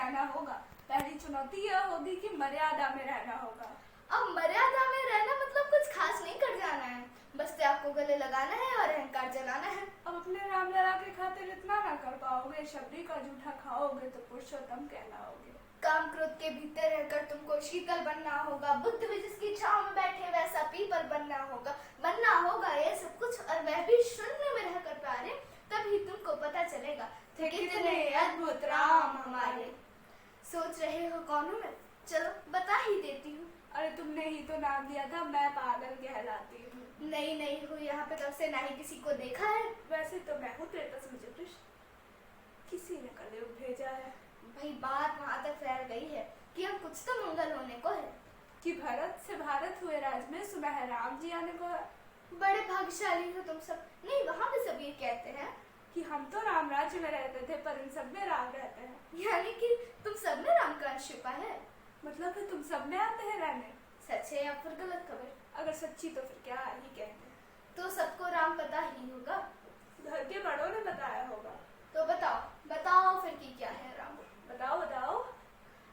रहना होगा। पहली चुनौती यह होगी कि मर्यादा में रहना होगा। अब मर्यादा में रहना मतलब कुछ खास नहीं कर जाना है, बस त्याग को गले लगाना है और अहंकार जलाना है। अब अपने रामलला के खातिर इतना ना कर पाओगे, शबरी का जूठा खाओगे तो पुरुषोत्तम कहलाओगे। काम क्रोध के भीतर रहकर तुमको शीतल बनना होगा, बुद्ध भी जिसकी छांव में बैठे वैसा पीपल बनना होगा ये सब कुछ, और वह भी शून्य में रहकर प्यारे। तभी तुमको पता चलेगा थे कितने अद्भुत राम हमारे। सोच रहे हो कौन हूँ मैं? चलो बता ही देती हूँ। अरे तुमने ही तो नाम दिया था, मैं पागल कहलाती हूँ। नहीं हूँ यहाँ पे तब से, ना ही किसी को देखा है। वैसे तो मैं हूँ त्रेतस विचित्र, किसी ने कलयुग भेजा है। भाई बात वहाँ तक फैल गई है कि हम कुछ तो मंगल होने को है, कि भरत से भारत हुए राज में सुना है राम जी आने को है। बड़े भाग्यशाली हो तुम सब। नहीं, वहाँ भी सब ये कहते हैं कि हम तो राम राज्य में रहते थे पर इन सब में राम रहते हैं। यानी कि तुम सब में राम का अंश छुपा है। मतलब है तुम सब में आते हैं रहने। सच है या फिर गलत खबर? अगर सच्ची तो फिर क्या ही कहते। तो सबको राम पता ही होगा, घर के बड़ों ने बताया होगा। तो बताओ फिर की क्या है राम? बताओ।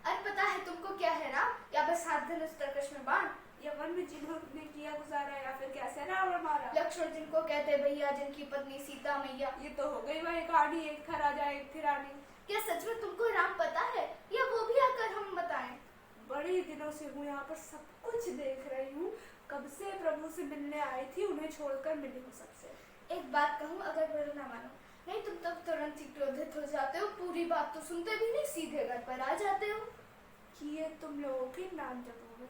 अरे पता है तुमको क्या है राम? या बस हाथ धनुष तरकश में बाण, या वन में जिन्होंने किया गुजारा, या फिर कैसे रावण मारा। लक्ष्मण जिनको कहते भैया, जिनकी पत्नी सीता मैया। ये तो हो गई वही कहानी, एक था राजा एक थी रानी। क्या सच में तुमको राम पता है, या वो भी आकर हम बताएं? बड़े दिनों से हूँ यहाँ पर, सब कुछ देख रही हूँ। कब से प्रभु से मिलने आई थी, उन्हें छोड़कर मिली हूँ सबसे। एक बात कहूँ, अगर बुरा ना मानो, नहीं तुम तब तुरंत ही क्रोधित हो जाते हो, पूरी बात तो सुनते भी नहीं, सीधे घर पर आ जाते हो। कि ये तुम लोगों के नाम जपोगे,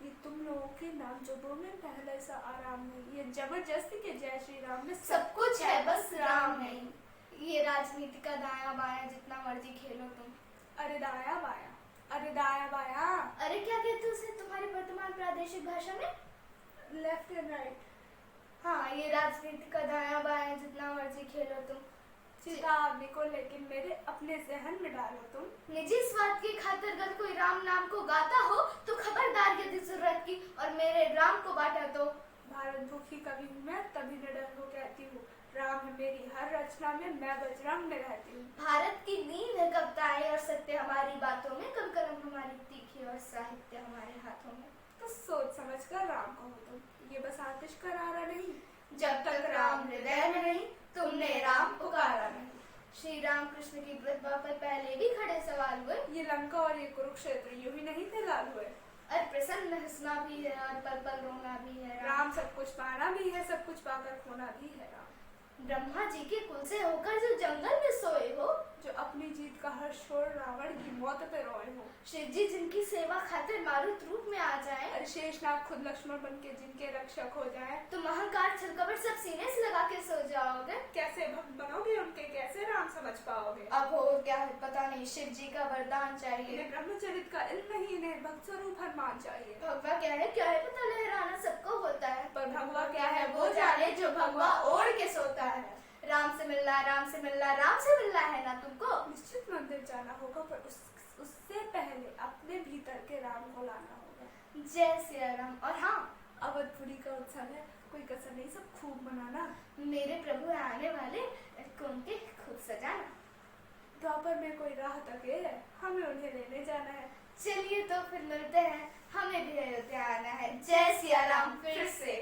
ये तुम लोगों के नाम जपोगे, पहले सा आराम नहीं। ये जबरदस्ती के जय श्री राम में सब कुछ है बस राम नहीं। ये राजनीति का दाया बाया जितना मर्जी खेलो तुम। अरे दाया बाया, अरे दाया बाया, अरे क्या कहते हो उसे तुम्हारी वर्तमान प्रादेशिक भाषा में? Left and right. हाँ, ये राजनीति का दाया बाया जितना मर्जी खेलो तुम। चेतावनी को लेकिन मेरे अपने जहन में डालो तुम। निजी स्वार्थ की खातिर अगर कोई राम नाम को गाता हो तो खबरदार, यदि जरूरत की और मेरे राम को बांटा तो। भारत भूखी कवि हूँ मैं, तभी निडर हो कहती हूँ, राम है मेरी हर रचना में, मैं बजरंग में रहती हूँ। भारत की नींद है कविताएं और सत्य हमारी बातों में, कल कलम हमारी तीखी और साहित्य हमारे हाथों में। तो सोच समझ कर राम कहो तुम, ये बस आतिश करारा नहीं। जब तक राम हृदय में नहीं, तुमने राम पुकारा नहीं। श्री राम कृष्ण की प्रतिभा पर पहले भी खड़े सवाल हुए। ये लंका और ये कुरुक्षेत्र यूं ही नहीं थे लाल हुए। और प्रसन्न हंसना भी है और पल पल रोना भी है। राम सब कुछ पाना भी है, सब कुछ पाकर खोना भी है। राम ब्रह्मा जी के कुल से होकर जो जंगल में सोए हो, जो अपनी जीत का हर्ष छोड़ रावण की मौत पे रोए हो। शिव जी जिनकी सेवा खातिर मारुत रूप में आ जाएं, अरे शेषनाग खुद लक्ष्मण बन के जिनके रक्षक हो जाएं। तुम अहंकार छलकपट सब सीने से लगा के सो जाओगे। कैसे भक्त बनोगे उनके, कैसे राम समझ पाओगे? अब हो क्या है पता नहीं, शिव जी का वरदान चाहिए। इन्हें ब्रह्मचरित का इल्म नहीं, इन्हें भक्त स्वरूप हनुमान चाहिए। भगवा क्या है पता, लहराना सबको होता है, पर भगवा क्या है वो जाने जो भगवा ओढ़ के सोता है। राम से मिलना राम से मिलना है ना तुमको। निश्चित मंदिर जाना होगा, पर उससे पहले अपने भीतर के राम को लाना होगा। जय सिया राम। और हाँ, अवधपुरी का उत्सव है, कोई कसर नहीं, सब खूब मनाना। मेरे प्रभु आने वाले उनके खूब सजाना। द्वापर में कोई राह तके है, हमें उन्हें लेने जाना है। चलिए तो फिर मिलते हैं, हमें भी अयोध्या आना है। जय सिया राम फिर से।